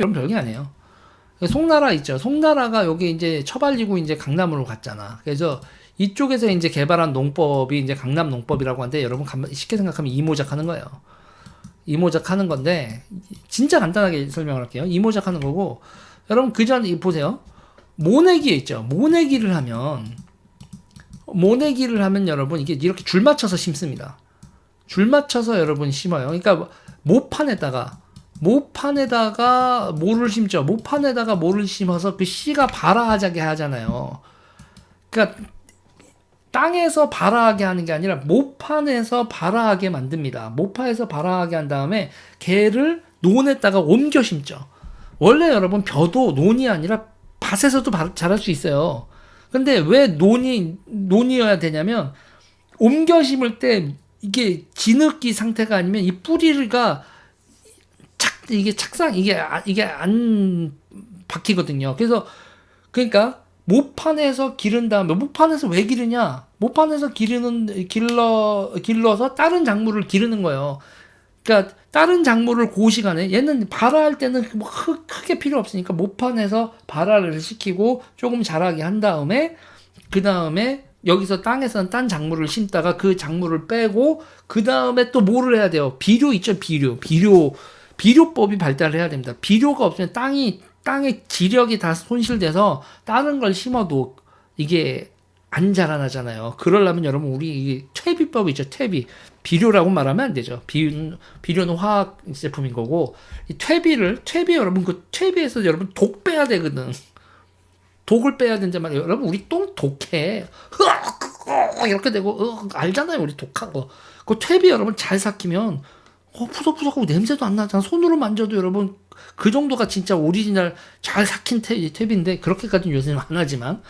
이런 별게 아니에요. 송나라 있죠. 송나라가 여기 이제 처발리고 이제 강남으로 갔잖아. 그래서 이쪽에서 이제 개발한 농법이 이제 강남 농법이라고 하는데 여러분 쉽게 생각하면 이모작 하는 거예요. 이모작 하는 건데 진짜 간단하게 설명을 할게요. 이모작 하는 거고 여러분 그전 보세요. 모내기 있죠. 모내기를 하면 여러분 이게 이렇게 줄 맞춰서 심습니다. 줄 맞춰서 여러분 심어요. 그러니까 모판에다가 모를 심죠. 모판에다가 모를 심어서 그 씨가 발아하게 하잖아요. 그러니까 땅에서 발아하게 하는 게 아니라 모판에서 발아하게 만듭니다. 모파에서 발아하게 한 다음에 걔를 논에다가 옮겨 심죠. 원래 여러분 벼도 논이 아니라 밭에서도 자랄 수 있어요. 근데 왜 논이어야 되냐면 옮겨 심을 때 이게 진흙기 상태가 아니면 이 뿌리가 이게 안 박히거든요. 그래서 그러니까 모판에서 기른 다음에 모판에서 왜 기르냐? 모판에서 길러서 다른 작물을 기르는 거예요. 그러니까 다른 작물을 그 시간에 얘는 발화할 때는 뭐 크게 필요 없으니까 모판에서 발화를 시키고 조금 자라게 한 다음에 그 다음에 여기서 땅에서는 딴 작물을 심다가 그 작물을 빼고 그 다음에 또 뭐를 해야 돼요? 비료 있죠, 비료법이 발달해야 됩니다. 비료가 없으면 땅의 지력이 다 손실돼서 다른 걸 심어도 이게 안 자라나잖아요. 그러려면 여러분 우리 퇴비법이 있죠. 비료라고 말하면 안 되죠. 비료는 화학 제품인 거고 이 퇴비 여러분 그 퇴비에서 여러분 독 빼야 되거든. 독을 빼야 된단 말이에요. 여러분 우리 똥 독해. 이렇게 되고 알잖아요. 우리 독한 거. 그 퇴비 여러분 잘 삭히면 푸석푸석하고 냄새도 안 나잖아. 손으로 만져도 여러분 그 정도가 진짜 오리지널 잘 삭힌 퇴비인데 그렇게까지는 요새는 안 하지만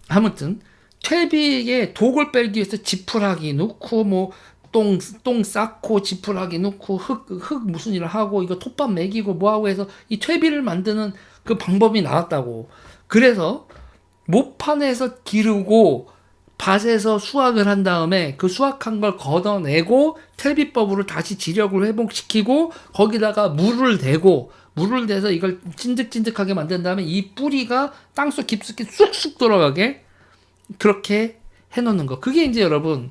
아무튼 퇴비에 독을 빼기 위해서 지푸라기 넣고 뭐 똥 쌓고 지푸라기 넣고 흙 무슨 일을 하고 이거 톱밥 먹이고 뭐하고 해서 이 퇴비를 만드는 그 방법이 나왔다고. 그래서 모판에서 기르고 밭에서 수확을 한 다음에 그 수확한 걸 걷어내고 퇴비법으로 다시 지력을 회복시키고 거기다가 물을 대서 이걸 찐득찐득하게 만든 다음에 이 뿌리가 땅속 깊숙이 쑥쑥 들어가게 그렇게 해놓는 거. 그게 이제 여러분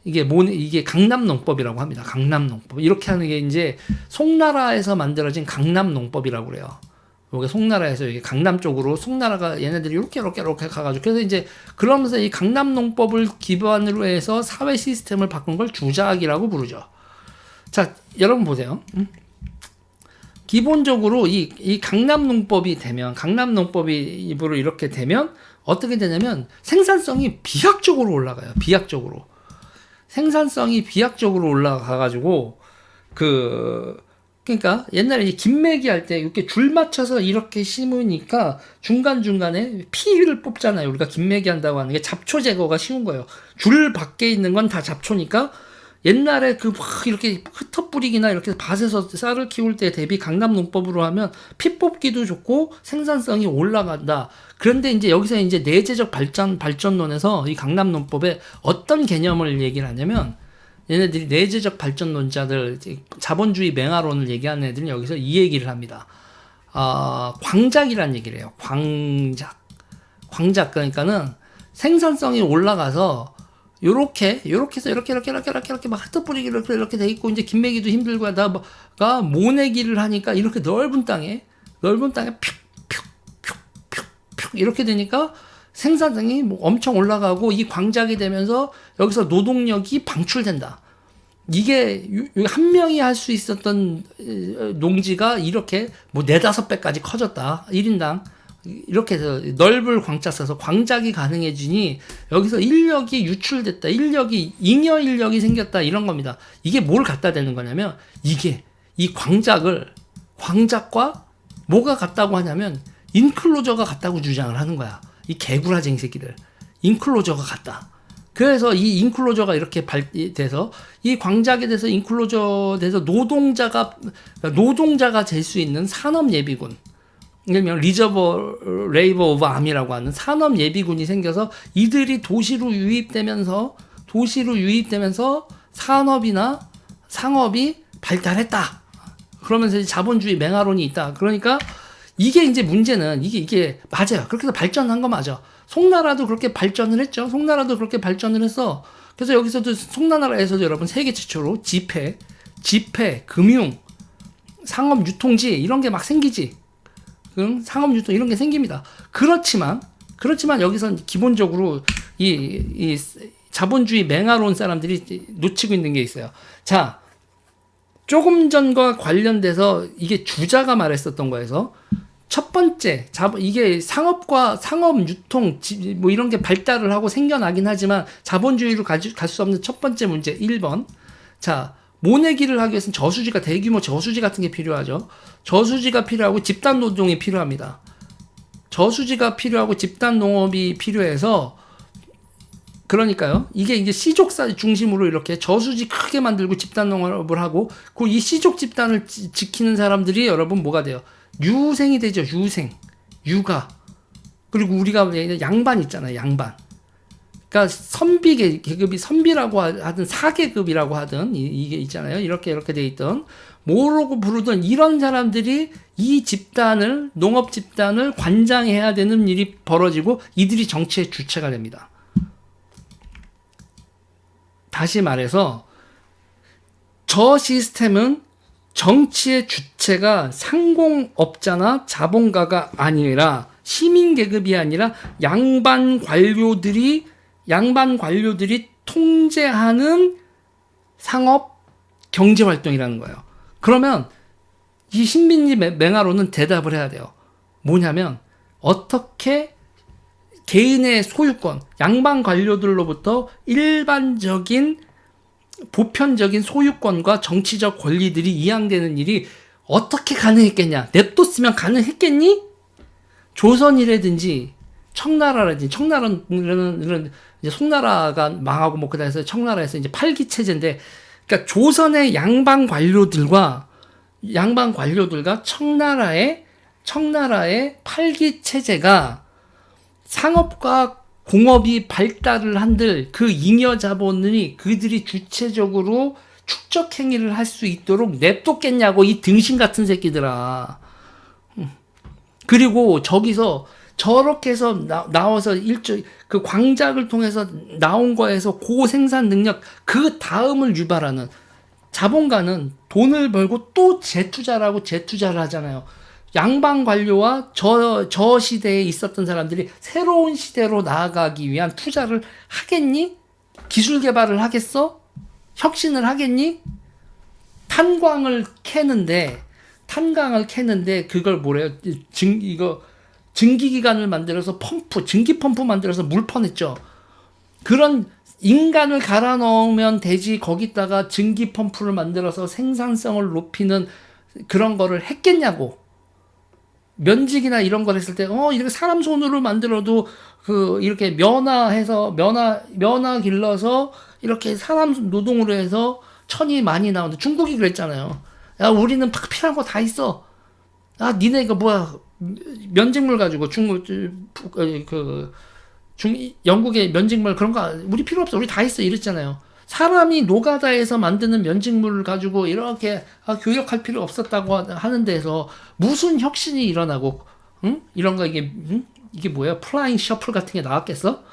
이게 강남농법이라고 합니다. 강남농법. 이렇게 하는 게 이제 송나라에서 만들어진 강남농법이라고 그래요. 여기 송나라에서 여기 강남 쪽으로 송나라가 얘네들이 이렇게 가가지고 그래서 이제 그러면서 이 강남농법을 기반으로 해서 사회 시스템을 바꾼 걸 주작이라고 부르죠. 자, 여러분 보세요. 기본적으로 이 강남농법이 되면 강남농법으로 이렇게 되면 어떻게 되냐면 생산성이 비약적으로 올라가요. 생산성이 비약적으로 올라가가지고 그러니까 옛날에 김매기 할 때 이렇게 줄 맞춰서 이렇게 심으니까 중간중간에 피를 뽑잖아요. 우리가 김매기 한다고 하는 게 잡초 제거가 쉬운 거예요. 줄 밖에 있는 건 다 잡초니까 옛날에 이렇게 흩어뿌리기나 이렇게 밭에서 쌀을 키울 때 대비 강남농법으로 하면 피 뽑기도 좋고 생산성이 올라간다. 그런데 이제 여기서 이제 내재적 발전론에서 이 강남농법에 어떤 개념을 얘기를 하냐면 얘네들이 내재적 발전론자들, 자본주의 맹아론을 얘기하는 애들은 여기서 이 얘기를 합니다. 광작이란 얘기를 해요. 광작. 그러니까는 생산성이 올라가서 요렇게 해서 이렇게 막 흩어뿌리기 이렇게 돼 있고, 이제 김매기도 힘들고 하다가 모내기를 하니까 이렇게 넓은 땅에 픽 이렇게 되니까 생산성이 엄청 올라가고 이 광작이 되면서 여기서 노동력이 방출된다. 이게 한 명이 할 수 있었던 농지가 이렇게 4-5배까지 커졌다. 1인당. 이렇게 해서 넓을 광자 써서 광작이 가능해지니 여기서 인력이 유출됐다. 잉여 인력이 생겼다. 이런 겁니다. 이게 뭘 갖다 대는 거냐면 이 광작과 뭐가 같다고 하냐면 인클로저가 같다고 주장을 하는 거야. 이 개구라쟁이 새끼들. 인클로저가 같다. 그래서 이 인클로저가 이렇게 돼서 이 광작에 대해서 인클로저 돼서 노동자가 될 수 있는 산업 예비군. 일명 리저버 레이버 오브 암이라고 하는 산업 예비군이 생겨서 이들이 도시로 유입되면서 산업이 발달했다. 그러면서 자본주의 맹아론이 있다. 그러니까 이게 이제 문제는 이게 맞아요. 그렇게 해서 발전한 거 맞아. 송나라도 그렇게 발전을 했죠. 송나라도 그렇게 발전을 했어. 그래서 여기서도 송나라에서도 여러분 세계 최초로 지폐, 금융, 상업 유통지 이런 게 막 생기지. 상업 유통 이런 게 생깁니다. 그렇지만 여기서 기본적으로 이 자본주의 맹아로운 사람들이 놓치고 있는 게 있어요. 자, 조금 전과 관련돼서 이게 주자가 말했었던 거에서 첫 번째, 이게 상업과 상업 유통 뭐 이런 게 발달을 하고 생겨나긴 하지만 자본주의로 갈 수 없는 첫 번째 문제 1번. 자, 모내기를 하기 위해서는 저수지가 대규모 저수지 같은 게 필요하죠. 저수지가 필요하고 집단 노동이 필요합니다. 저수지가 필요하고 집단 농업이 필요해서 그러니까요. 이게 이제 시족사 중심으로 이렇게 저수지 크게 만들고 집단 농업을 하고 그 이 시족 집단을 지키는 사람들이 여러분 뭐가 돼요? 유생이 되죠. 육아. 그리고 우리가 양반 있잖아요. 양반. 그러니까 선비 계급이 선비라고 하든 사계급이라고 하든 이게 있잖아요. 이렇게 돼 있던 뭐라고 부르던 이런 사람들이 이 집단을 농업 집단을 관장해야 되는 일이 벌어지고 이들이 정치의 주체가 됩니다. 다시 말해서 저 시스템은 정치의 주체가 상공업자나 자본가가 아니라 시민 계급이 아니라 양반 관료들이 통제하는 상업 경제 활동이라는 거예요. 그러면 이 신민지 맹아로는 대답을 해야 돼요. 뭐냐면 어떻게 개인의 소유권, 양반 관료들로부터 일반적인 보편적인 소유권과 정치적 권리들이 이양되는 일이 어떻게 가능했겠냐? 냅뒀으면 가능했겠니? 조선이라든지 청나라라든지 청나라는 이제 송나라가 망하고 뭐 그다음에 청나라에서 이제 팔기 체제인데, 그러니까 조선의 양반 관료들과 청나라의 팔기 체제가 상업과 공업이 발달을 한들 그 잉여 자본이 그들이 주체적으로 축적 행위를 할 수 있도록 냅뒀겠냐고 이 등신 같은 새끼들아. 그리고 저기서 저렇게 해서 나와서 그 광작을 통해서 나온 거에서 고생산 능력 그 다음을 유발하는 자본가는 돈을 벌고 또 재투자를 하잖아요. 양반 관료와 저 시대에 있었던 사람들이 새로운 시대로 나아가기 위한 투자를 하겠니? 기술 개발을 하겠어? 혁신을 하겠니? 탄광을 캐는데 그걸 뭐래요? 증기기관을 만들어서 증기 펌프 만들어서 물 퍼냈죠. 그런 인간을 갈아 넣으면 되지 거기다가 증기 펌프를 만들어서 생산성을 높이는 그런 거를 했겠냐고. 면직이나 이런 걸 했을 때, 이렇게 사람 손으로 만들어도, 이렇게 면화 길러서, 이렇게 사람 노동으로 해서 천이 많이 나오는데, 중국이 그랬잖아요. 야, 우리는 필요한 거 다 있어. 아, 니네 이거 뭐야, 면직물 가지고, 영국의 면직물 그런 거, 우리 필요 없어. 우리 다 있어. 이랬잖아요. 사람이 노가다에서 만드는 면직물을 가지고 이렇게 교역할 필요 없었다고 하는 데서 무슨 혁신이 일어나고, 응? 이런 거 이게 뭐야? 플라잉 셔플 같은 게 나왔겠어?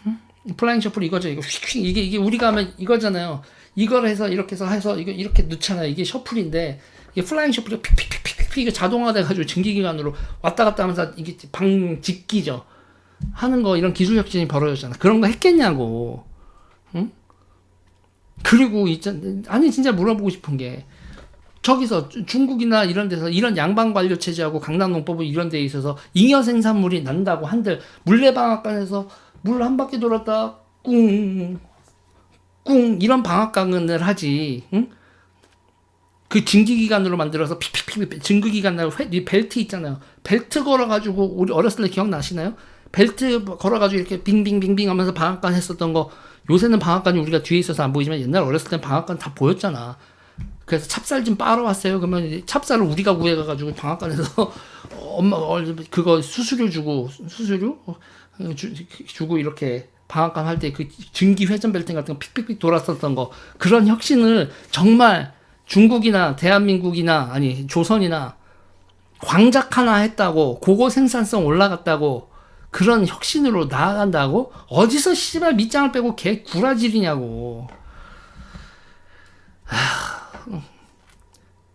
응? 플라잉 셔플 이거죠. 이거 휙휙 이게 우리가 하면 이거잖아요. 이걸 해서 이렇게 해서 이거 이렇게 넣잖아요. 이게 셔플인데 이게 플라잉 셔플이 픽픽픽픽픽 이게 자동화돼 가지고 증기기관으로 왔다 갔다 하면서 이게 방직기죠. 하는 거 이런 기술 혁신이 벌어졌잖아. 그런 거 했겠냐고. 응? 그리고 진짜 물어보고 싶은 게 저기서 중국이나 이런 데서 이런 양반 관료 체제하고 강남농법부 이런 데에 있어서 잉여 생산물이 난다고 한들 물레방앗간에서 물 한 바퀴 돌았다 꿍 이런 방앗간을 하지. 응? 그 증기기관으로 만들어서 픽픽픽 증기기관으로 벨트 있잖아요. 벨트 걸어가지고 우리 어렸을 때 기억나시나요? 벨트 걸어가지고 이렇게 빙빙빙빙 하면서 방앗간 했었던 거. 요새는 방앗간이 우리가 뒤에 있어서 안 보이지만 옛날 어렸을 땐 방앗간 다 보였잖아. 그래서 찹쌀 좀 빨아 왔어요. 그러면 찹쌀을 우리가 구해가지고 방앗간에서 엄마 그거 수수료 주고 이렇게 방앗간 할 때 그 증기 회전 벨트 같은 거 픽픽픽 돌았었던 거, 그런 혁신을 정말 중국이나 대한민국이나 아니 조선이나 광작 하나 했다고 고거 생산성 올라갔다고 그런 혁신으로 나아간다고 어디서 씨발 밑장을 빼고 개 구라질이냐고.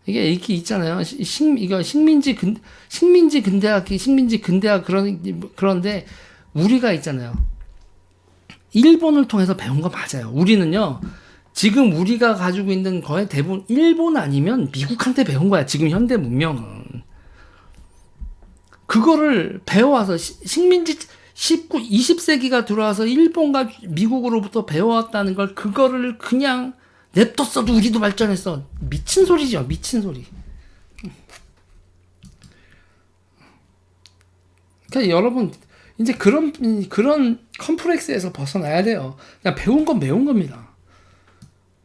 이게 이렇게 있잖아요. 이거 식민지 근대화 그런데 우리가 있잖아요. 일본을 통해서 배운 거 맞아요. 우리는요. 지금 우리가 가지고 있는 거의 대부분 일본 아니면 미국한테 배운 거야. 지금 현대 문명은. 그거를 배워와서 식민지 20세기가 들어와서 일본과 미국으로부터 배워왔다는 걸 그거를 그냥 냅뒀어도 우리도 발전했어. 미친 소리죠. 미친 소리. 그러니까 여러분 이제 그런 컴플렉스에서 벗어나야 돼요. 그냥 배운 건 배운 겁니다.